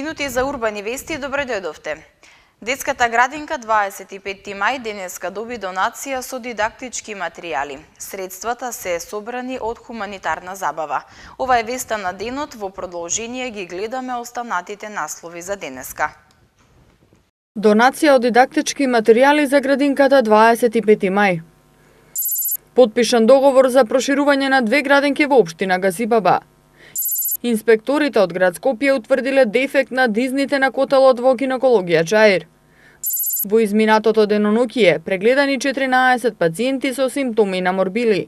минути за урбани вести, добре дојдовте. Детската градинка 25 мај денеска доби донација со дидактички материјали. Средствата се собрани од хуманитарна забава. Ова е веста на денот, во продолжение ги гледаме останатите наслови за денеска. Донација од дидактички материјали за градинката 25 мај. Потпишан договор за проширување на 2 градинки во општина Гасибаба. Инспекторите од град Скопје утврдиле дефект на дизните на котелот во гинекологија Чаир. Во изминатото деноноќие прегледани 14 пациенти со симптоми на морбили.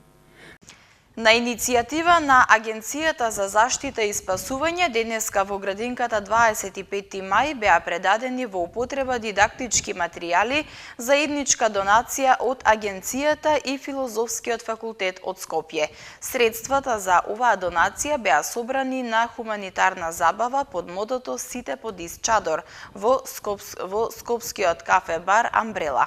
На иницијатива на Агенцијата за заштита и спасување, денеска во градинката 25 мај беа предадени во употреба дидактички материјали за едничка донација од Агенцијата и Филозофскиот факултет од Скопје. Средствата за оваа донација беа собрани на хуманитарна забава под мотото "Сите под ист чадор" во скопскиот кафе-бар Амбрела.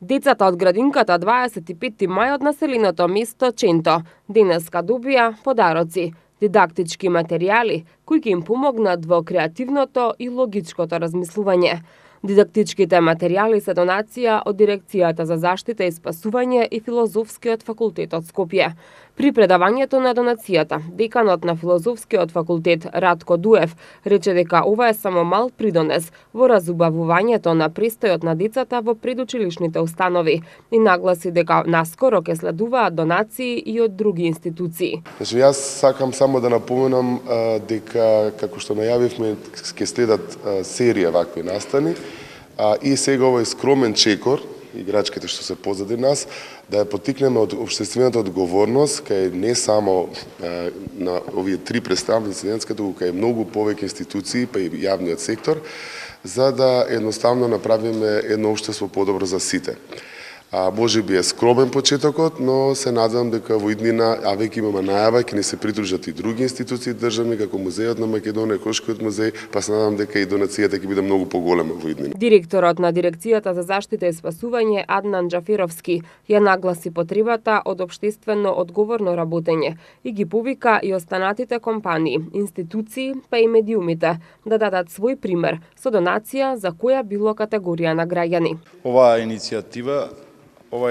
Децата од градинката 25 мај од населеното место Ченто денеска добија подароци, дидактички материјали кои ќе им помогнат во креативното и логичкото размислување. Дидактичките материјали се донација од Дирекцијата за заштита и спасување и Филозофскиот факултет од Скопје. При предавањето на донацијата, деканот на Филозофскиот факултет Радко Дуев рече дека ова е само мал придонес во разубавувањето на престојот на децата во предучилишните установи и нагласи дека наскоро ќе следуваат донации и од други институции. Јас сакам само да напоменам дека, како што најавивме, ќе следат серија вакви настани, и сега овој скромен чекор, играчките што се позади нас, да ја поттикнеме од општествената одговорност, кај не само на овие 3 представници денеска, туку кај многу повеќе институции, па и јавниот сектор, за да едноставно направиме едно општество подобро за сите. Може би е скромен почетокот, но се надевам дека во иднина, а веќе имаме најава, ќе ни се придружат и други институции државни, како Музејот на Македонија, Кошкиот музеј, па се надевам дека и донацијата ќе биде многу поголема во иднина. Директорот на Дирекцијата за заштита и спасување Аднан Џаферовски ја нагласи потребата од општествено одговорно работење и ги повика и останатите компании, институции, па и медиумите да дадат свој пример со донација за која било категорија на граѓани. Ова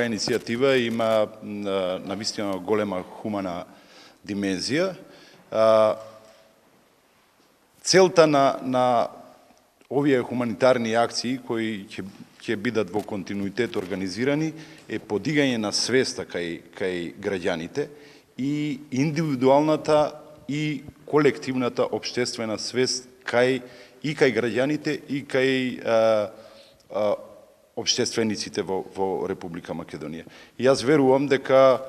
иницијатива има навистина голема хумана димензија. Целта на овие хуманитарни акции кои ќе бидат во континуитет организирани е подигање на свеста кај граѓаните и индивидуалната и колективната општествена свест кај граѓаните и кај општествениците во Република Македонија. И јас верувам дека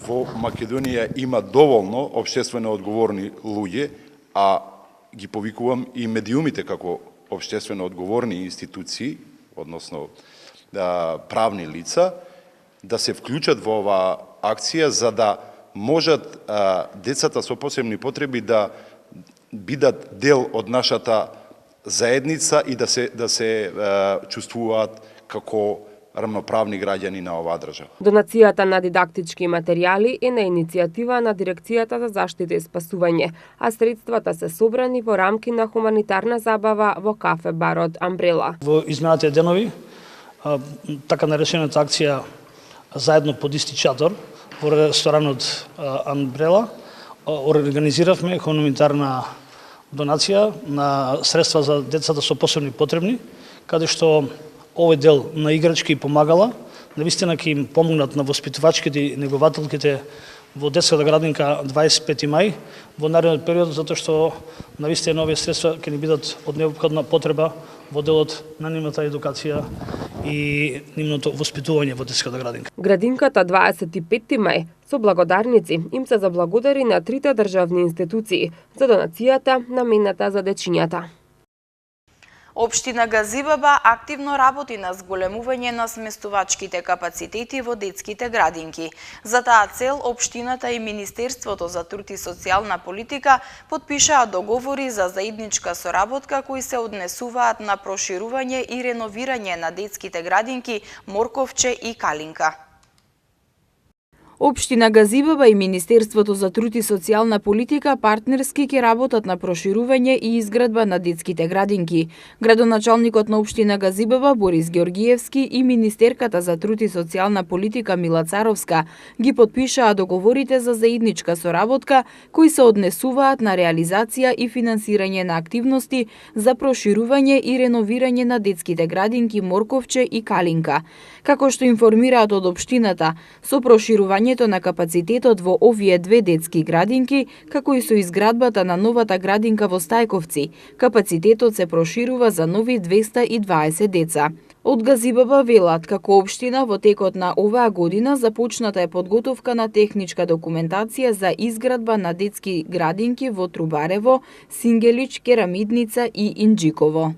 во Македонија има доволно општествено одговорни луѓе, а ги повикувам и медиумите како општествено одговорни институции, односно правни лица, да се вклучат во оваа акција за да можат децата со посебни потреби да бидат дел од нашата заедница и да се чувствуваат како рамноправни граѓани на оваа држава. Донацијата на дидактички материјали е на иницијатива на Дирекцијата за заштита и спасување, а средствата се собрани во рамки на хуманитарна забава во кафе-барот Амбрела. Во изминатите денови, така наречената акција "Заедно под исти чадор" во ресторанот Амбрела организиравме хуманитарна донација на средства за децата со посебни потребни, каде што овој дел на играчки и помагала, навистина ќе им помогнат на воспитувачките и негователките во детската градинка 25 мај во наредниот период, затоа што навистина овие средства ќе ни бидат од неопходна потреба во делот на нивната едукација и нивното воспитување во детската градинка. Градинката 25 мај со благодарници им се заблагодари на 3 државни институции за донацијата намената за дечињата. Општина Газибаба активно работи на зголемување на сместувачките капацитети во детските градинки. За таа цел, општината и Министерството за труд и социјална политика потпишаа договори за заедничка соработка кои се однесуваат на проширување и реновирање на детските градинки Морковче и Калинка. Општина Газибаба и Министерството за труд и социјална политика партнерски ќе работат на проширување и изградба на детските градинки. Градоначалникот на општина Газибаба Борис Георгиевски и министерката за труд и социјална политика Мила Царовска ги потпишаа договорите за заедничка соработка кои се однесуваат на реализација и финансирање на активности за проширување и реновирање на детските градинки Морковче и Калинка. Како што информираат од општината, со проширувањето на капацитетот во овие две детски градинки, како и со изградбата на новата градинка во Стајковци, капацитетот се проширува за нови 220 деца. Од Газибаба велат како општина во текот на оваа година започната е подготовка на техничка документација за изградба на детски градинки во Трубарево, Сингелич, Керамидница и Инџиково.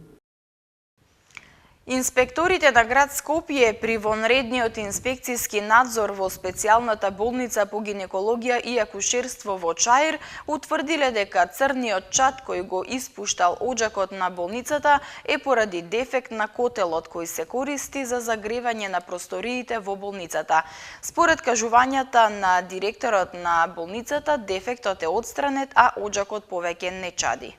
Инспекторите на град Скопје при вонредниот инспекцијски надзор во специјалната болница по гинекологија и акушерство во Чаир утврдиле дека црниот чад кој го испуштал оџакот на болницата е поради дефект на котелот кој се користи за загревање на просториите во болницата. Според кажувањата на директорот на болницата, дефектот е отстранет, а оџакот повеќе не чади.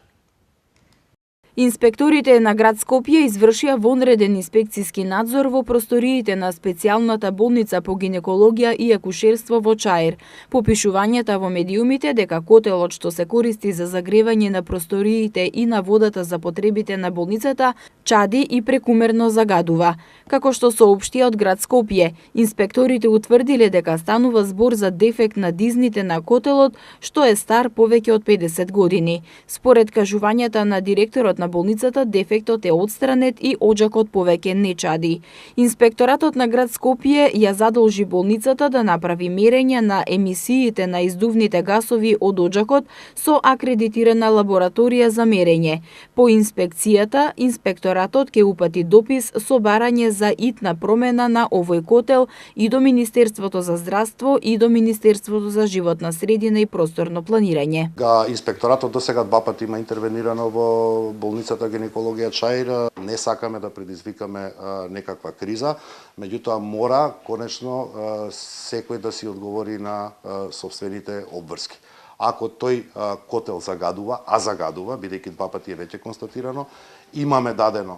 Инспекторите на град Скопје извршија вонреден инспекцијски надзор во просториите на специјалната болница по гинекологија и акушерство во Чаир. Попишувањата во медиумите дека котелот што се користи за загревање на просториите и на водата за потребите на болницата чади и прекумерно загадува. Како што соопштија од град Скопје, инспекторите утврдиле дека станува збор за дефект на дизните на котелот што е стар повеќе од 50 години. Според кажувањата на директорот на болницата, дефектот е отстранет и оџакот повеќе не чади. Инспекторатот на град Скопје ја задолжи болницата да направи мерење на емисиите на издувните гасови од оџакот со акредитирана лабораторија за мерење. По инспекцијата, инспекторатот ќе упати допис со барање за итна промена на овој котел и до Министерството за здравство и до Министерството за животна средина и просторно планирање. Инспекторатот досега 2 пати има интервенирано во болницата гинекологија Чаир. Не сакаме да предизвикаме некаква криза, меѓутоа мора конечно секој да си одговори на сопствените обврски. Ако тој котел загадува, а загадува, бидејќи 2 пати е веќе констатирано, имаме дадено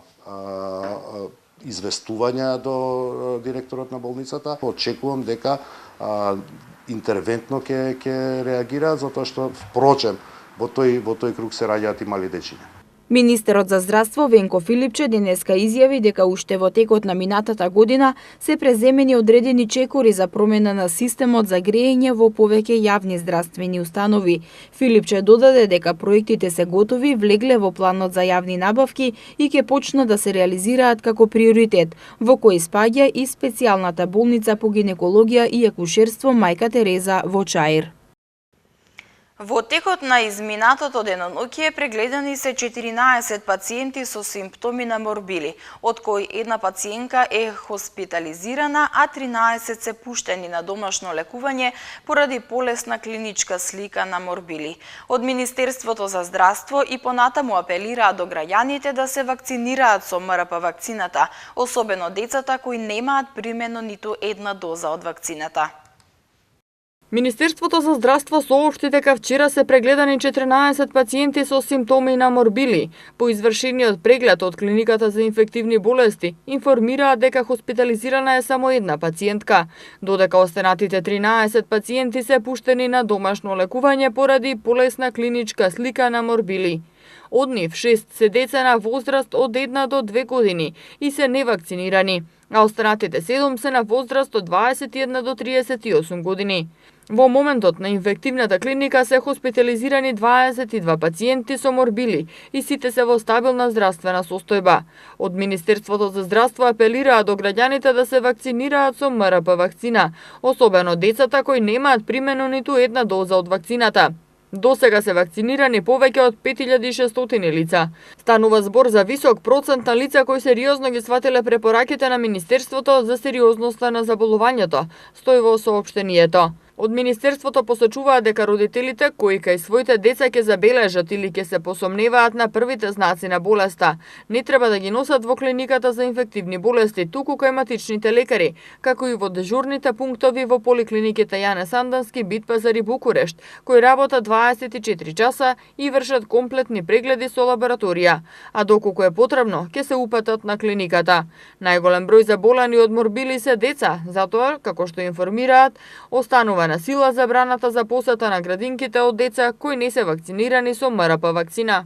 известување до директорот на болницата. Очекувам дека интервентно ќе реагира, затоа што впрочем во тој круг се раѓаат и мали дечиња. Министерот за здравство Венко Филипче денеска изјави дека уште во текот на минатата година се преземени одредени чекори за промена на системот за грејење во повеќе јавни здравствени установи. Филипче додаде дека проектите се готови, влегле во планот за јавни набавки и ќе почнат да се реализираат како приоритет, во кој спаѓа и специјалната болница по гинекологија и акушерство Мајка Тереза во Чаир. Во текот на изминатото деноноќе прегледани се 14 пациенти со симптоми на морбили, од кои една пациентка е хоспитализирана, а 13 се пуштени на домашно лекување поради полесна клиничка слика на морбили. Од Министерството за здравство и понатаму апелираат до граѓаните да се вакцинираат со МРП вакцината, особено децата кои немаат примено ниту една доза од вакцината. Министерството за здравство соопшти дека вчера се прегледани 14 пациенти со симптоми на морбили. По извршениот преглед од клиниката за инфективни болести информираат дека хоспитализирана е само една пациентка, додека останатите 13 пациенти се пуштени на домашно лекување поради полесна клиничка слика на морбили. Од нив 6 се деца на возраст од 1 до 2 години и се невакцинирани, а останатите 7 се на возраст од 21 до 38 години. Во моментот на инфективната клиника се хоспитализирани 22 пациенти со морбили и сите се во стабилна здравствена состојба. Од Министерството за здравство апелираат до граѓаните да се вакцинираат со МРП вакцина, особено децата кои немаат примено ниту една доза од вакцината. Досега се вакцинирани повеќе од 5600 лица. Станува збор за висок процент на лица кои сериозно ги сватиле препораките на Министерството за сериозноста на заболувањето, стои во соопштението. Од Министерството посочуваат дека родителите кои кај своите деца ќе забележат или ќе се посомневаат на првите знаци на болеста, не треба да ги носат во клиниката за инфективни болести, туку кај матичните лекари, како и во дежурните пунктови во поликлиниките Јане Сандански, Битпазар и Букурешт, кои работат 24 часа и вршат комплетни прегледи со лабораторија, а доколку е потребно, ќе се упатат на клиниката. Најголем број заболани од морбили се деца, затоа, како што информираат, останува на сила забраната за посета на градинките од деца кои не се вакцинирани со МРП вакцина.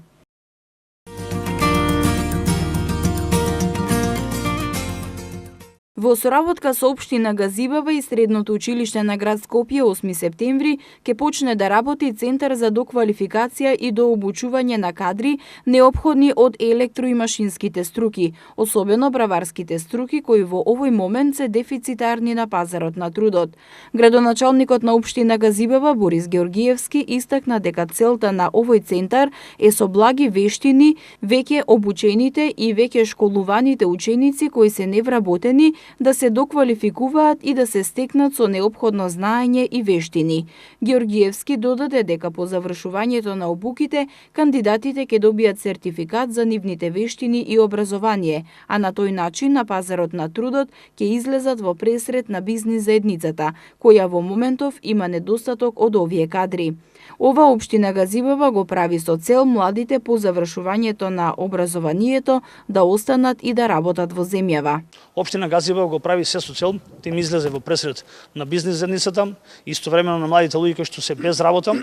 Во соработка со општина Газибаба и Средното училиште на град Скопје 8 септември ќе почне да работи Центар за доквалификација и дообучување на кадри неопходни од електро и машинските струки, особено браварските струки кои во овој момент се дефицитарни на пазарот на трудот. Градоначалникот на општина Газибаба Борис Георгиевски истакна дека целта на овој центар е со благи вештини веќе обучените и веќе школуваните ученици кои се невработени да се доквалификуваат и да се стекнат со неопходно знаење и вештини. Георгиевски додаде дека по завршувањето на обуките, кандидатите ќе добијат сертификат за нивните вештини и образование, а на тој начин на пазарот на трудот ќе излезат во пресрет на бизнис заедницата, која во моментов има недостаток од овие кадри. Ова општина Газибаба го прави со цел младите по завршувањето на образованието да останат и да работат во земјава. Општина Газибаба го прави се со цел да им излезе во пресрет на бизнис заедницата, истовремено на младите луѓе кои што се без работа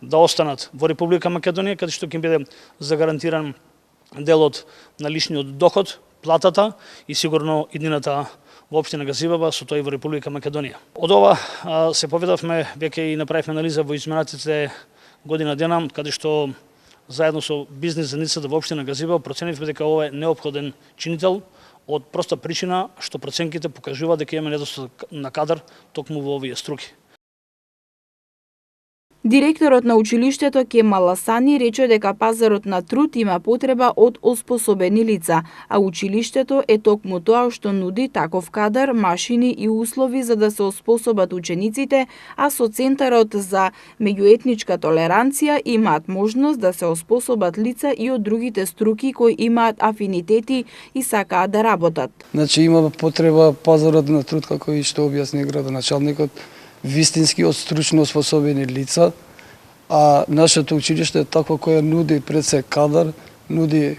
да останат во Република Македонија, каде што ќе им биде загарантиран делот на личниот доход, платата и сигурно иднината во општина Газибаба, со тој во Република Македонија. Од ова се поведавме, веќе и направивме анализа во изминатите година дена, каде што заедно со бизнис заедницата во општина Газибаба проценивме дека ова е неопходен чинител од проста причина што проценките покажуваат дека имаме недостаток на кадар токму во овие струки. Директорот на училиштето Кемал Асани рече дека пазарот на труд има потреба од оспособени лица, а училиштето е токму тоа што нуди таков кадар, машини и услови за да се оспособат учениците, а со Центарот за меѓуетничка толеранција имаат можност да се оспособат лица и од другите струки кои имаат афинитети и сакаат да работат. Значи има потреба пазарот на труд, како и што објасни градоначалникот, вистински од стручно оспособени лица, а нашето училиште е такво кое нуди пред се кадар, нуди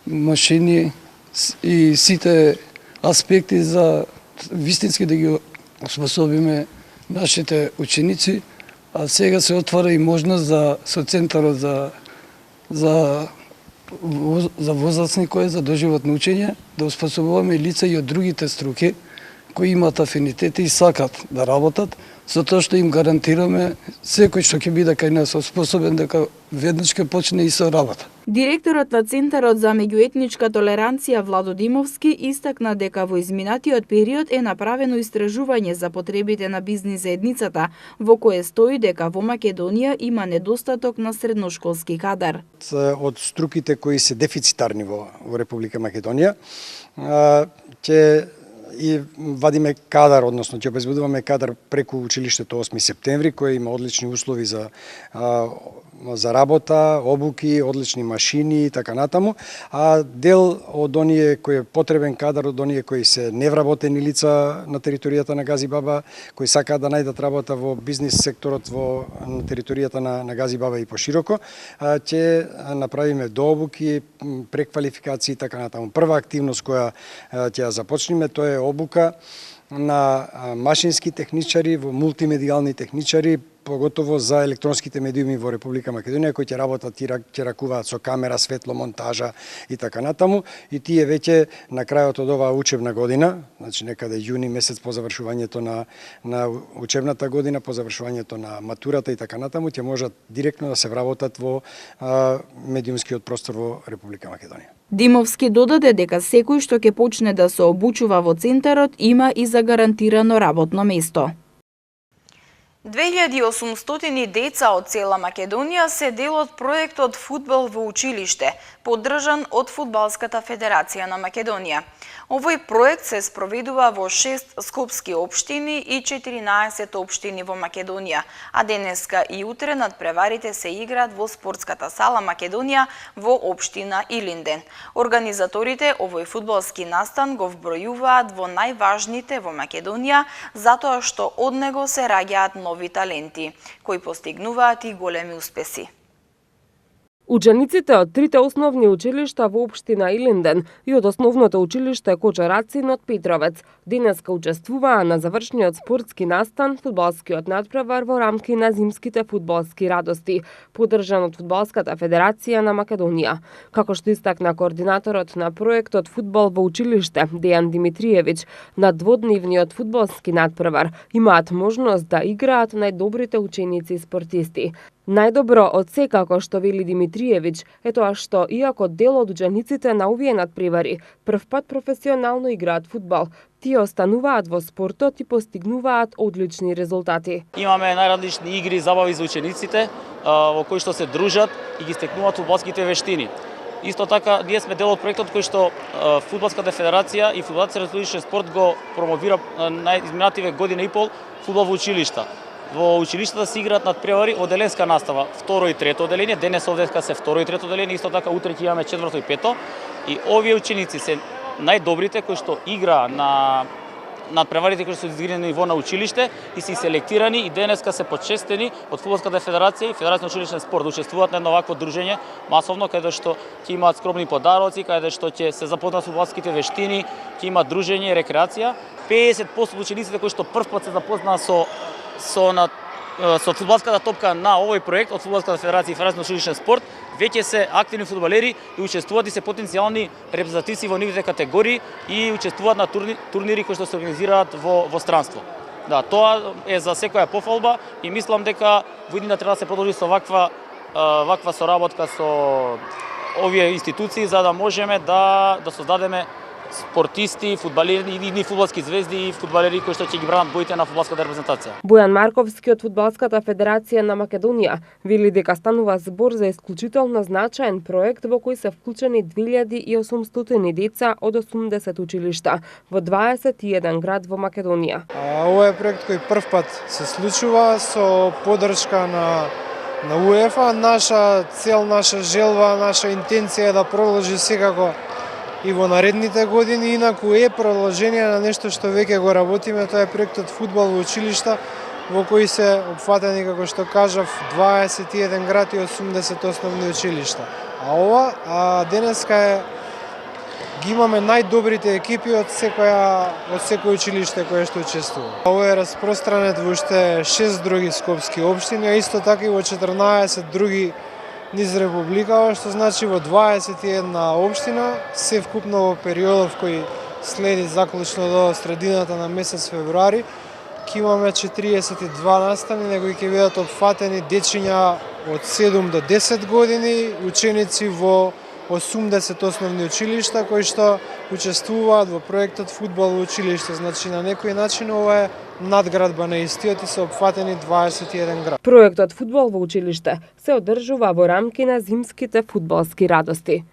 машини и сите аспекти за вистински да ги оспособиме нашите ученици, а сега се отвара и можност со Центарот за возрастни кои за доживотно учење да оспособуваме лица и од другите струки кои имаат афинитети и сакат да работат, затоа што им гарантираме секој што ќе биде кај нас способен дека веднаш ќе почне и со работа. Директорот на Центарот за меѓуетничка толеранција Владо Димовски истакна дека во изминатиот период е направено истражување за потребите на бизнис заедницата, во кое стои дека во Македонија има недостаток на средношколски кадар. Од струките кои се дефицитарни во Република Македонија, ќе и вадиме кадар, односно ќе обезбедуваме кадар преку училиштето 8 септември, кој има одлични услови за работа, обуки, одлични машини и така натаму, а дел од оние кој е потребен кадар, од оние кои се невработени лица на територијата на Газибаба, кои сакаат да најдат работа во бизнис секторот на територијата на Газибаба и пошироко, ќе направиме дообуки, преквалификации и така натаму. Прва активност која ќе ја започнеме, тоа е обука на машински техничари, во мултимедијални техничари, поготово за електронските медиуми во Република Македонија, кои ќе работат и ќе ракуваат со камера, светло, монтажа и така натаму. И тие веќе на крајот од оваа учебна година, значи некаде јуни месец по завршувањето на учебната година, по завршувањето на матурата и така натаму, ќе можат директно да се вработат во медиумскиот простор во Република Македонија. Димовски додаде дека секој што ќе почне да се обучува во Центарот има и загарантирано работно место. 2800 деца од цела Македонија се дел од проектот Фудбал во училиште, поддржан од Фудбалската федерација на Македонија. Овој проект се спроведува во 6 скопски општини и 14 општини во Македонија, а денеска и утре надпреварите се играат во спортската сала Македонија во општина Илинден. Организаторите овој фудбалски настан го вбројуваат во најважните во Македонија, затоа што од него се раѓаат нови таленти, кои постигнуваат и големи успеси. Учениците од трите основни училишта во општина Илинден и од основното училиште Кочарацин од Петровец денеска учествуваа на завршниот спортски настан фудбалскиот надпревар во рамки на зимските фудбалски радости, поддржан од Фудбалската федерација на Македонија. Како што истакна координаторот на проектот Фудбал во училиште Дејан Димитриевиќ, на дводневниот фудбалски надпревар имаат можност да играат најдобрите ученици и спортисти. Најдобро од се, како што вели Димитриевиќ, е тоа што, иако дел од учениците на овие надпревари првпат професионално играат фудбал, тие остануваат во спортот и постигнуваат одлични резултати. Имаме најразлични игри и забави за учениците, во кои што се дружат и ги стекнуваат фудбалските вештини. Исто така, ние сме дел од проектот кој што Фудбалската федерација и Федерација за училишен спорт го промовира изминативе година и пол фудбал во училишта. Во училиштата се играат надпревари оделенска настава, второ и трето оделение, денес овдеска се второ и трето оделение, исто така утре ќе имаме четврто и пето. И овие ученици се најдобрите кои што играа на надпреварите кои што се изиграни на ниво на училиште и се селектирани и денеска се почестени од Фудбалската федерација и Федерација на училишен спорт да учествуваат на едно вакво дружење масовно, каде што ќе имаат скромни подароци, каде што ќе се запознаат со фудбалските вештини, ќе има дружење и рекреација. 50% од учениците кои што првпат се запознаа со фудбалската топка на овој проект од Фудбалската федерација и Федерација на училишен спорт веќе се активни фудбалери и учествуваат и се потенцијални репрезентативци во нивните категории и учествуваат на турнири кои што се организираат во странство. Да, тоа е за секоја пофалба и мислам дека во иднина треба да се продолжи со ваква соработка со овие институции за да можеме да создадеме спортисти, фудбалери, идни фудбалски звезди и фудбалери кои што ќе ги бранат боите на фудбалската репрезентација. Бојан Марковски од Фудбалската федерација на Македонија вели дека станува збор за исклучително значаен проект во кој се вклучени 2800 деца од 80 училишта во 21 град во Македонија. Ова е проект кој првпат се случува со поддршка на УЕФА. Наша цел, наша желба, наша интенција е да продолжи секако и во наредните години, инаку е продолжение на нешто што веќе го работиме, тоа е проектот Фудбал во училишта, во кој се опфатени, како што кажав, 21 град и 80 основни училишта. А ова денеска ги имаме најдобрите екипи од секој училиште кое што учествува. Ова е распространет во уште 6 други скопски општини, а исто така и во 14 други низ републикава, што значи во 21 општина, се вкупно во периодов кој следи заклучно до средината на месец февруари, ќе имаме 42 настани, на кои ќе бидат опфатени дечиња од 7 до 10 години, ученици во 80 основни училишта кои што учествуваат во проектот Фудбал во училиште. Значи на некој начин ова е надградба на истиот и се опфатени 21 град. Проектот Фудбал во училиште се одржува во рамки на зимските фудбалски радости.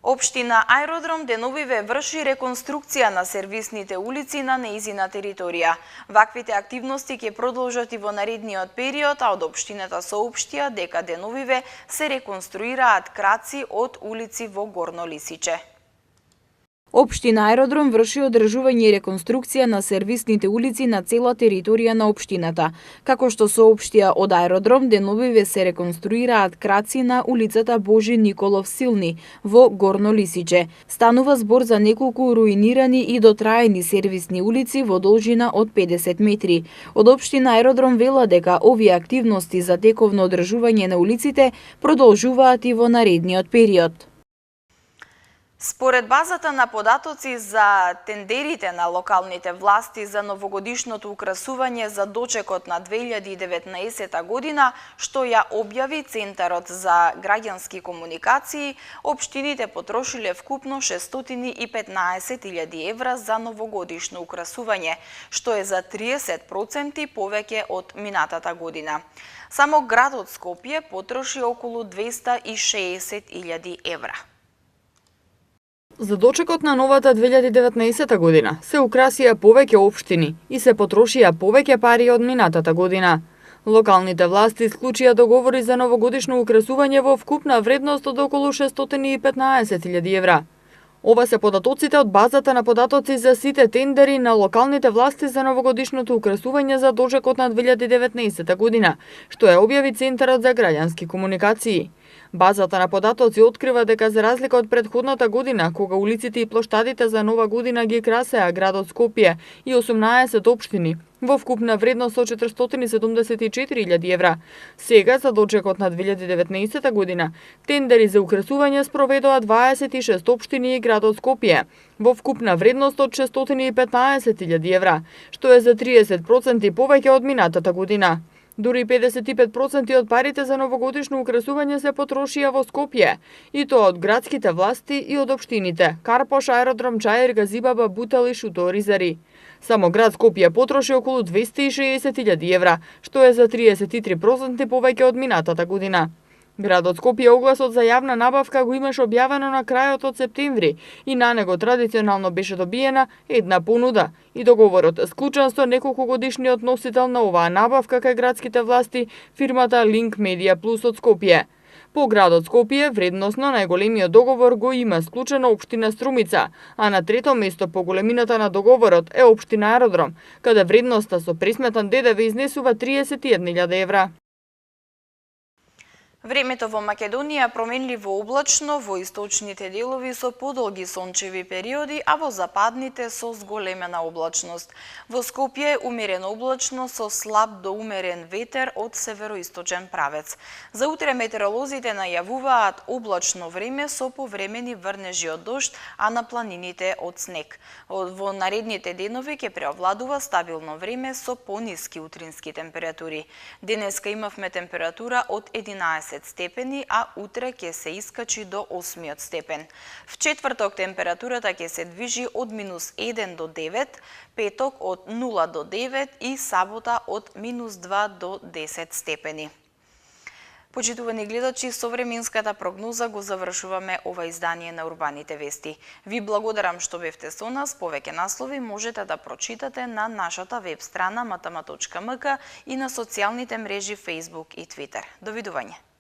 Општина Аеродром деновиве врши реконструкција на сервисните улици на нејзина територија. Ваквите активности ќе продолжат и во наредниот период, а од општината соопштија дека деновиве се реконструираат краци од улици во Горно Лисиче. Општина Аеродром врши одржување и реконструкција на сервисните улици на цела територија на општината. Како што соопштија од Аеродром, деновиве се реконструираат краци на улицата Божи Николов Силни во Горно Лисиче. Станува збор за неколку руинирани и дотраени сервисни улици во должина од 50 метри. Од општина Аеродром вела дека овие активности за тековно одржување на улиците продолжуваат и во наредниот период. Според базата на податоци за тендерите на локалните власти за новогодишното украсување за дочекот на 2019 година, што ја објави Центарот за граѓански комуникации, општините потрошиле вкупно 615.000 евра за новогодишно украсување, што е за 30% повеќе од минатата година. Само градот Скопје потроши околу 260.000 евра. За дочекот на новата 2019 година се украсија повеќе општини и се потрошија повеќе пари од минатата година. Локалните власти склучија договори за новогодишно украсување во вкупна вредност од околу 615.000 евра. Ова се податоците од базата на податоци за сите тендери на локалните власти за новогодишното украсување за дочекот на 2019 година, што ја објави Центарот за граѓански комуникации. Базата на податоци открива дека за разлика од претходната година, кога улиците и плоштадите за нова година ги красеа градот Скопје и 18 општини, во вкупна вредност од 474.000 евра, сега за дочекот на 2019 година, тендери за украсување спроведоа 26 општини и градот Скопје, во вкупна вредност од 615.000 евра, што е за 30% повеќе од минатата година. Дури 55% од парите за новогодишно украсување се потрошија во Скопје, и тоа од градските власти и од општините Карпош, Аеродром, Чаир, Газибаба, Бутал и Шуто, Ризари. Само град Скопје потроши околу 260.000 евра, што е за 33% повеќе од минатата година. Градот Скопје огласот за јавна набавка го имаше објавено на крајот од септември и на него традиционално беше добиена една понуда и договорот склучен со неколкогодишниот носител на оваа набавка кај градските власти, фирмата Link Media Plus од Скопје. По градот Скопје вредносно најголемиот договор го има склучено општина Струмица, а на трето место по големината на договорот е општина Аеродром, каде вредноста со пресметан ДДВ изнесува 31.000 евра. Времето во Македонија променливо облачно, во источните делови со подолги сончеви периоди, а во западните со зголемена облачност. Во Скопје умерено облачно со слаб до умерен ветер од североисточен правец. За утре метеоролозите најавуваат облачно време со повремени врнежи од дожд, а на планините од снег. Во наредните денови ќе преовладува стабилно време со пониски утрински температури. Денеска имавме температура од 11 степени, а утре ќе се искачи до 8 степен. В четврток температурата ќе се движи од -1 до 9, петок од 0 до 9 и сабота од -2 до 10 степени. Почитувани гледачи, со временската прогноза го завршуваме ова издание на Урбаните вести. Ви благодарам што бевте со нас. Повеќе наслови можете да прочитате на нашата веб страна matama.mk и на социјалните мрежи Facebook и Twitter. Довидување.